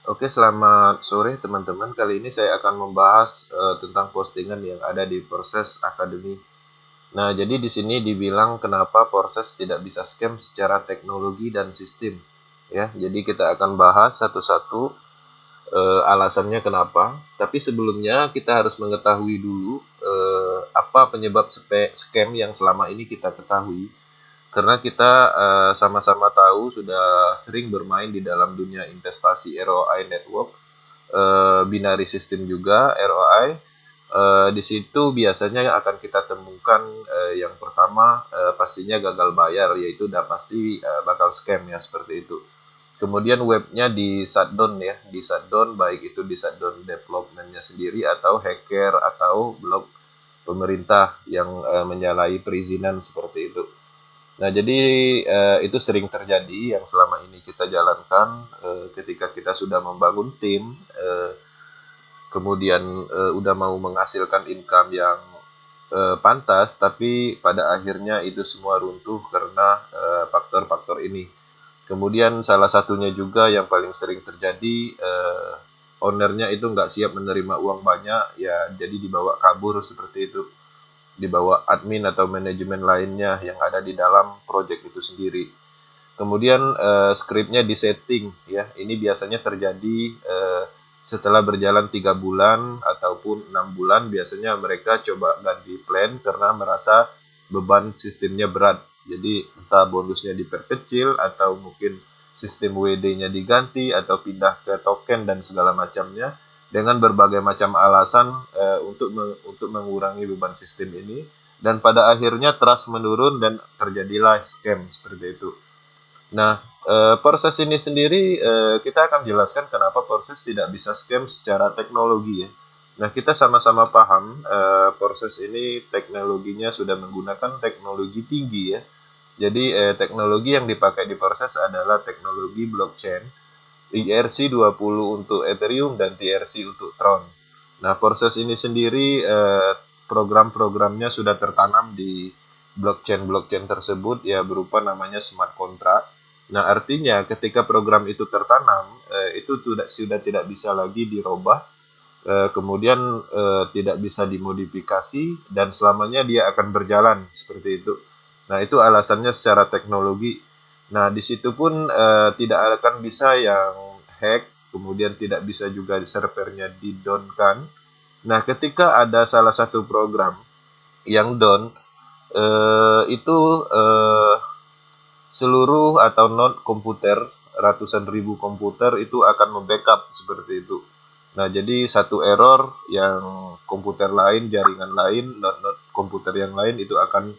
Oke, selamat sore teman-teman. Kali ini saya akan membahas tentang postingan yang ada di Proses Academy. Nah, jadi di sini dibilang kenapa Proses tidak bisa scam secara teknologi dan sistem. Ya, jadi kita akan bahas satu-satu alasannya kenapa. Tapi sebelumnya kita harus mengetahui dulu apa penyebab scam yang selama ini kita ketahui. Karena kita sama-sama tahu sudah sering bermain di dalam dunia investasi ROI network, binary system juga ROI. Di situ biasanya akan kita temukan yang pertama pastinya gagal bayar, yaitu udah pasti bakal scam ya, seperti itu. Kemudian webnya di shutdown ya, di shutdown, baik itu di shutdown developmentnya sendiri atau hacker atau blog pemerintah yang menyalahi perizinan seperti itu. Nah, jadi itu sering terjadi yang selama ini kita jalankan ketika kita sudah membangun tim, kemudian udah mau menghasilkan income yang pantas, tapi pada akhirnya itu semua runtuh karena faktor-faktor ini. Kemudian salah satunya juga yang paling sering terjadi, ownernya itu nggak siap menerima uang banyak, ya jadi dibawa kabur seperti itu, dibawa admin atau manajemen lainnya yang ada di dalam project itu sendiri. Kemudian skripnya disetting ya. Ini biasanya terjadi setelah berjalan 3 bulan ataupun 6 bulan. Biasanya mereka coba ganti plan karena merasa beban sistemnya berat. Jadi entah bonusnya diperkecil atau mungkin sistem WD-nya diganti atau pindah ke token dan segala macamnya dengan berbagai macam alasan untuk mengurangi beban sistem ini, dan pada akhirnya trust menurun dan terjadilah scam seperti itu. Nah, proses ini sendiri kita akan jelaskan kenapa proses tidak bisa scam secara teknologi ya. Nah, kita sama-sama paham proses ini teknologinya sudah menggunakan teknologi tinggi ya. Jadi teknologi yang dipakai di proses adalah teknologi blockchain, ERC20 untuk Ethereum dan TRC untuk Tron. Nah, proses ini sendiri program-programnya sudah tertanam di blockchain-blockchain tersebut ya, berupa namanya smart contract. Nah, artinya ketika program itu tertanam, itu sudah tidak bisa lagi dirubah, kemudian tidak bisa dimodifikasi, dan selamanya dia akan berjalan seperti itu. Nah, itu alasannya secara teknologi. Nah, di situ pun tidak akan bisa yang hack, kemudian tidak bisa juga servernya di-down-kan. Nah, ketika ada salah satu program yang down, itu seluruh atau non komputer, ratusan ribu komputer itu akan membackup seperti itu. Nah, jadi satu error yang komputer lain, jaringan lain, not komputer yang lain itu akan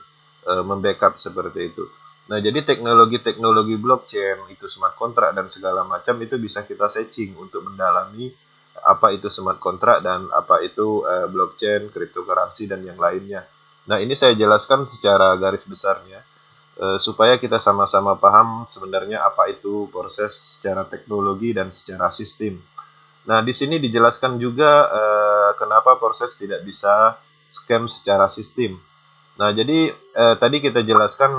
membackup seperti itu. Nah, jadi teknologi-teknologi blockchain, itu smart contract dan segala macam itu bisa kita searching untuk mendalami apa itu smart contract dan apa itu blockchain, cryptocurrency dan yang lainnya. Nah, ini saya jelaskan secara garis besarnya supaya kita sama-sama paham sebenarnya apa itu proses secara teknologi dan secara sistem. Nah, di sini dijelaskan juga kenapa proses tidak bisa scam secara sistem. Nah, jadi tadi kita jelaskan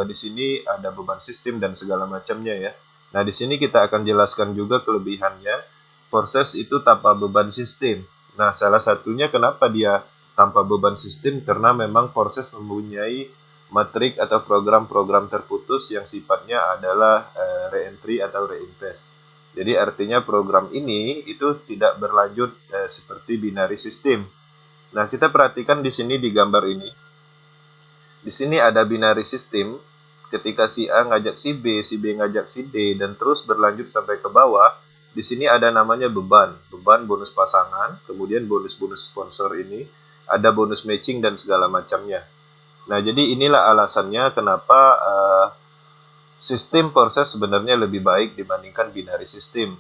di sini ada beban sistem dan segala macamnya ya. Nah, di sini kita akan jelaskan juga kelebihannya. Proses itu tanpa beban sistem. Nah, salah satunya kenapa dia tanpa beban sistem, karena memang proses mempunyai matrik atau program-program terputus yang sifatnya adalah re-entry atau reinvest. Jadi artinya program ini itu tidak berlanjut seperti binary system. Nah, kita perhatikan di sini di gambar ini. Di sini ada binary system. Ketika si A ngajak si B ngajak si D, dan terus berlanjut sampai ke bawah. Di sini ada namanya beban, beban bonus pasangan, kemudian bonus-bonus sponsor ini, ada bonus matching dan segala macamnya. Nah, jadi inilah alasannya kenapa sistem proses sebenarnya lebih baik dibandingkan binary system.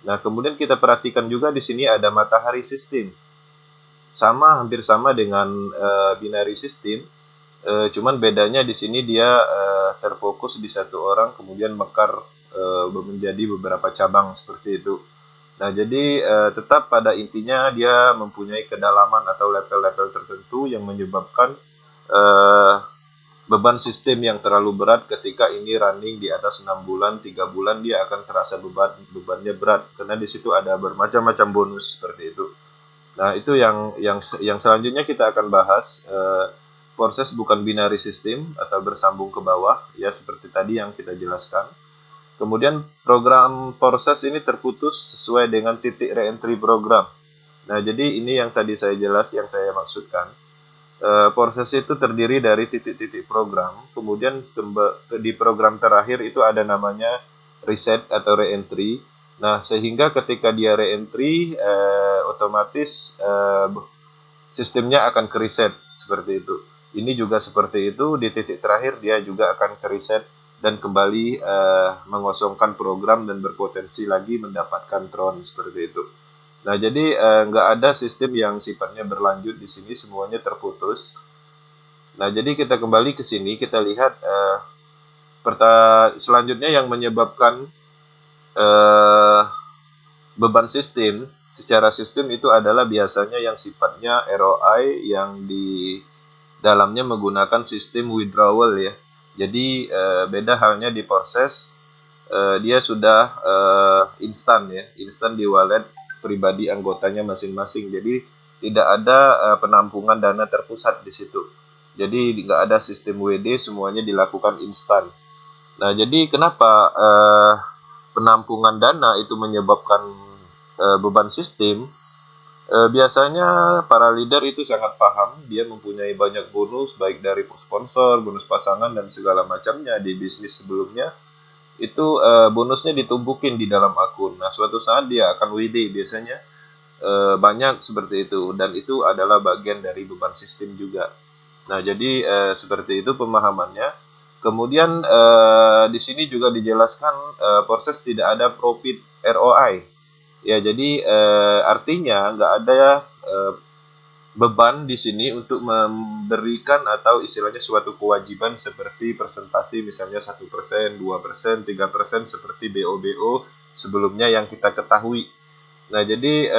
Nah, kemudian kita perhatikan juga di sini ada matahari system. Sama, hampir sama dengan binary system, cuman bedanya di sini dia terfokus di satu orang, kemudian mekar menjadi beberapa cabang seperti itu. Nah, jadi tetap pada intinya dia mempunyai kedalaman atau level-level tertentu yang menyebabkan beban sistem yang terlalu berat ketika ini running di atas 6 bulan, 3 bulan dia akan terasa bebannya berat karena di situ ada bermacam-macam bonus seperti itu. Nah, itu yang selanjutnya kita akan bahas. Proses bukan binary system atau bersambung ke bawah, ya seperti tadi yang kita jelaskan. Kemudian program proses ini terputus sesuai dengan titik reentry program. Nah, jadi ini yang tadi saya yang saya maksudkan. Proses itu terdiri dari titik-titik program, kemudian di program terakhir itu ada namanya reset atau reentry. Nah, sehingga ketika dia reentry, otomatis sistemnya akan ke reset seperti itu. Ini juga seperti itu, di titik terakhir dia juga akan ke reset dan kembali mengosongkan program dan berpotensi lagi mendapatkan tron seperti itu. Nah, jadi nggak ada sistem yang sifatnya berlanjut di sini, semuanya terputus. Nah, jadi kita kembali ke sini, kita lihat selanjutnya yang menyebabkan beban sistem secara sistem itu adalah biasanya yang sifatnya ROI yang di dalamnya menggunakan sistem withdrawal ya. Jadi beda halnya di proses, dia sudah instan ya, instan di wallet pribadi anggotanya masing-masing. Jadi tidak ada penampungan dana terpusat di situ. Jadi nggak ada sistem WD, semuanya dilakukan instan. Nah, jadi kenapa penampungan dana itu menyebabkan beban sistem? Biasanya para leader itu sangat paham, dia mempunyai banyak bonus baik dari sponsor, bonus pasangan dan segala macamnya di bisnis sebelumnya. Itu bonusnya ditumpukin di dalam akun. Nah, suatu saat dia akan WD biasanya banyak seperti itu, dan itu adalah bagian dari beban sistem juga. Nah, jadi seperti itu pemahamannya. Kemudian di sini juga dijelaskan proses tidak ada profit ROI. Ya, jadi artinya nggak ada beban di sini untuk memberikan atau istilahnya suatu kewajiban seperti presentasi misalnya 1%, 2%, 3% seperti BO-BO sebelumnya yang kita ketahui. Nah, jadi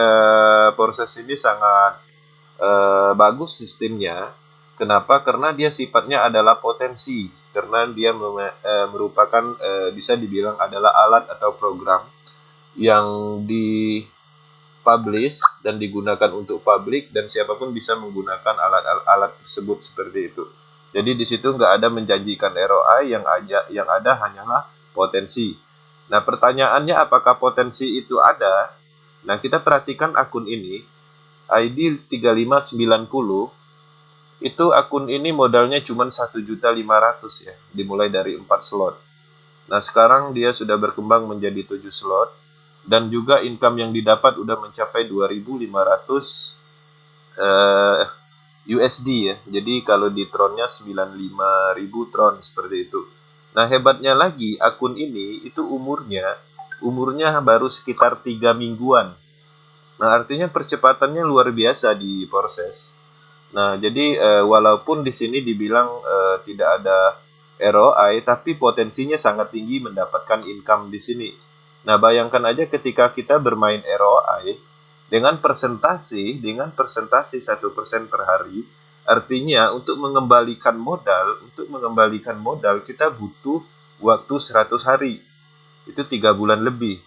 proses ini sangat bagus sistemnya. Kenapa? Karena dia sifatnya adalah potensi. Karena dia merupakan bisa dibilang adalah alat atau program yang dipublish dan digunakan untuk publik dan siapapun bisa menggunakan alat-alat tersebut seperti itu. Jadi di situ nggak ada menjanjikan ROI, yang ada hanyalah potensi. Nah, pertanyaannya apakah potensi itu ada? Nah, kita perhatikan akun ini, ID 3590, itu akun ini modalnya cuma 1.500.000 ya, dimulai dari 4 slot. Nah, sekarang dia sudah berkembang menjadi 7 slot dan juga income yang didapat udah mencapai 2.500 USD ya. Jadi kalau di tronnya 95.000 tron seperti itu. Nah, hebatnya lagi akun ini itu umurnya baru sekitar 3 mingguan. Nah, artinya percepatannya luar biasa di proses. Nah, jadi walaupun di sini dibilang tidak ada ROI, tapi potensinya sangat tinggi mendapatkan income di sini. Nah, bayangkan aja ketika kita bermain ROI dengan presentasi 1% per hari, artinya untuk mengembalikan modal kita butuh waktu 100 hari. Itu 3 bulan lebih.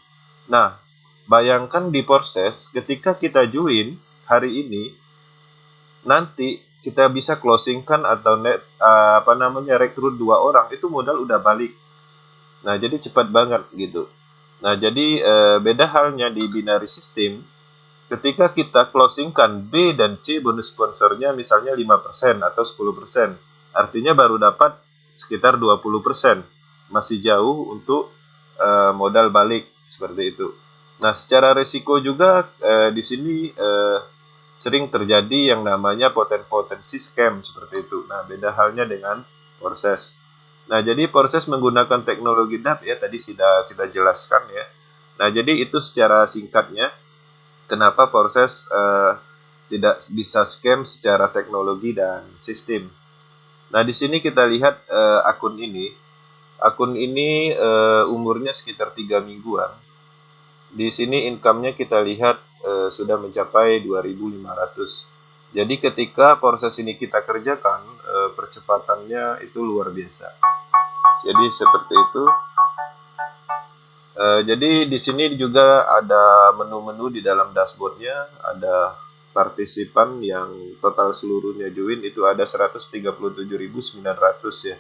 Nah, bayangkan di proses ketika kita join hari ini, nanti kita bisa closingkan atau rekrut 2 orang, itu modal udah balik. Nah, jadi cepat banget gitu. Nah, jadi beda halnya di binary system, ketika kita closingkan B dan C bonus sponsornya misalnya 5% atau 10%, artinya baru dapat sekitar 20%. Masih jauh untuk modal balik seperti itu. Nah, secara resiko juga di sini sering terjadi yang namanya potensi scam seperti itu. Nah, beda halnya dengan proses. Nah, jadi proses menggunakan teknologi DApp ya, tadi sudah kita jelaskan ya. Nah, jadi itu secara singkatnya kenapa proses tidak bisa scam secara teknologi dan sistem. Nah, di sini kita lihat akun ini. Akun ini umurnya sekitar 3 mingguan. Di sini income-nya kita lihat sudah mencapai 2.500. Jadi ketika proses ini kita kerjakan, percepatannya itu luar biasa. Jadi seperti itu. Jadi di sini juga ada menu-menu di dalam dashboardnya, ada partisipan yang total seluruhnya join itu ada 137.900 ya.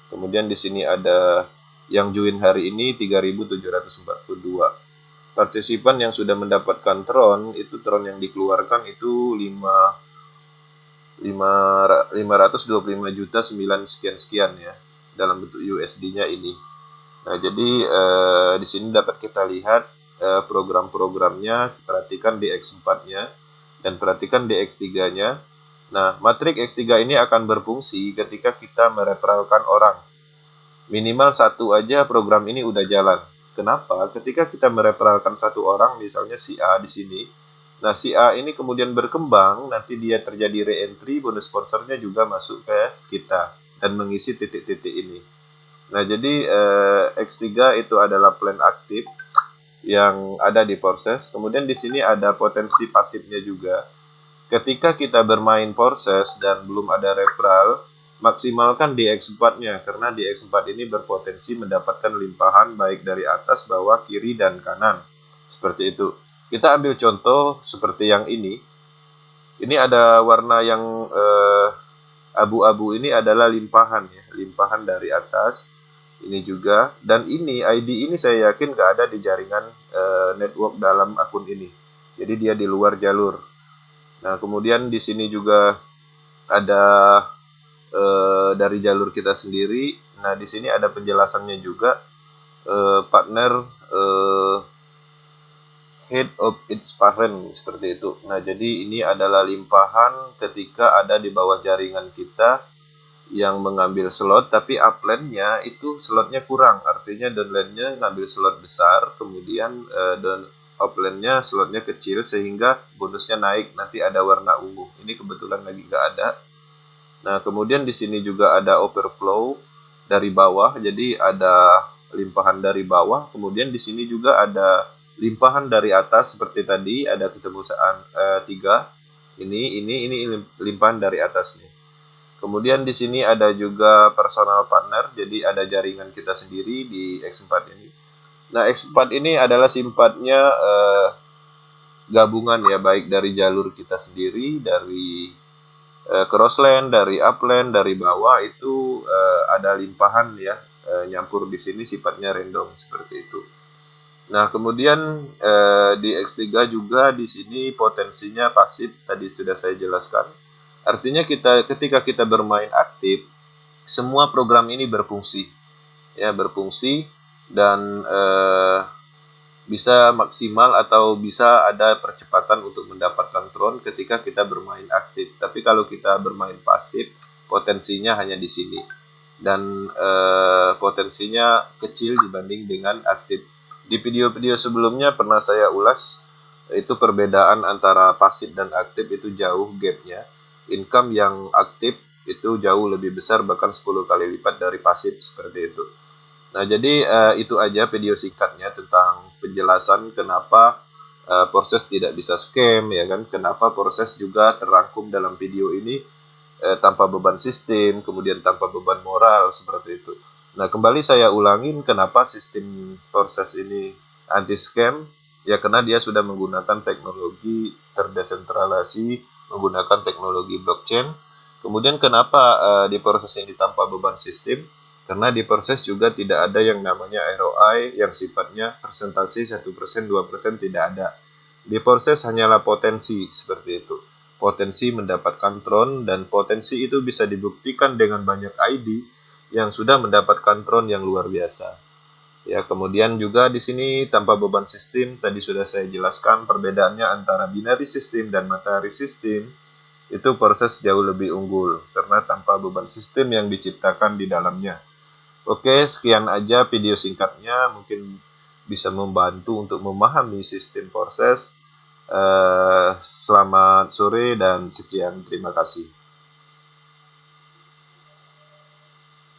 Kemudian di sini ada yang join hari ini 3.742. Partisipan yang sudah mendapatkan tron, itu tron yang dikeluarkan itu 525 juta 9 sekian ya dalam bentuk USD-nya ini. Nah, jadi di sini dapat kita lihat program-programnya, perhatikan di X4-nya dan perhatikan di X3-nya. Nah, matrik X3 ini akan berfungsi ketika kita mereferralkan orang. Minimal satu aja program ini udah jalan. Kenapa? Ketika kita mereferralkan satu orang, misalnya si A di sini. Nah, si A ini kemudian berkembang, nanti dia terjadi re-entry, bonus sponsornya juga masuk ke kita dan mengisi titik-titik ini. Nah, jadi X3 itu adalah plan aktif yang ada di proses. Kemudian di sini ada potensi pasifnya juga. Ketika kita bermain proses dan belum ada referral, maksimalkan di X4-nya karena di X4 ini berpotensi mendapatkan limpahan baik dari atas, bawah, kiri, dan kanan. Seperti itu. Kita ambil contoh seperti yang ini. Ini ada warna yang abu-abu ini adalah limpahan ya, limpahan dari atas. Ini juga, dan ini ID ini saya yakin nggak ada di jaringan network dalam akun ini. Jadi dia di luar jalur. Nah, kemudian di sini juga ada dari jalur kita sendiri. Nah, di sini ada penjelasannya juga, partner head of its parent seperti itu. Nah, jadi ini adalah limpahan ketika ada di bawah jaringan kita yang mengambil slot, tapi upline-nya itu slotnya kurang, artinya downline-nya ngambil slot besar, kemudian offline-nya slotnya kecil sehingga bonusnya naik, nanti ada warna ungu. Ini kebetulan lagi nggak ada. Nah, kemudian di sini juga ada overflow dari bawah, jadi ada limpahan dari bawah, kemudian di sini juga ada limpahan dari atas seperti tadi, ada ketemu 3. Ini limpahan dari atas nih. Kemudian di sini ada juga personal partner, jadi ada jaringan kita sendiri di X4 ini. Nah, X4 ini adalah simpatnya gabungan ya, baik dari jalur kita sendiri, dari crossland, dari upland, dari bawah itu ada limpahan ya, nyampur di sini sifatnya random seperti itu. Nah, kemudian di X3 juga di sini potensinya pasif, tadi sudah saya jelaskan. Artinya ketika kita bermain aktif, semua program ini berfungsi, ya berfungsi dan bisa maksimal atau bisa ada percepatan untuk mendapatkan tron ketika kita bermain aktif. Tapi kalau kita bermain pasif, potensinya hanya di sini dan potensinya kecil dibanding dengan aktif. Di video-video sebelumnya pernah saya ulas itu perbedaan antara pasif dan aktif itu jauh gapnya. Income yang aktif itu jauh lebih besar, bahkan 10 kali lipat dari pasif seperti itu. Nah, jadi itu aja video singkatnya tentang penjelasan kenapa proses tidak bisa scam ya kan, kenapa proses juga terangkum dalam video ini tanpa beban sistem, kemudian tanpa beban moral seperti itu. Nah, kembali saya ulangin kenapa sistem proses ini anti scam, ya karena dia sudah menggunakan teknologi terdesentralisasi, menggunakan teknologi blockchain. Kemudian kenapa di proses ini tanpa beban sistem? Karena di proses juga tidak ada yang namanya ROI yang sifatnya persentase 1%, 2% tidak ada. Di proses hanyalah potensi seperti itu. Potensi mendapatkan tron dan potensi itu bisa dibuktikan dengan banyak ID yang sudah mendapatkan tron yang luar biasa. Ya, kemudian juga di sini tanpa beban sistem, tadi sudah saya jelaskan perbedaannya antara binary system dan matahari system. Itu proses jauh lebih unggul karena tanpa beban sistem yang diciptakan di dalamnya. Oke, sekian aja video singkatnya, mungkin bisa membantu untuk memahami sistem proses. Selamat sore dan sekian, terima kasih.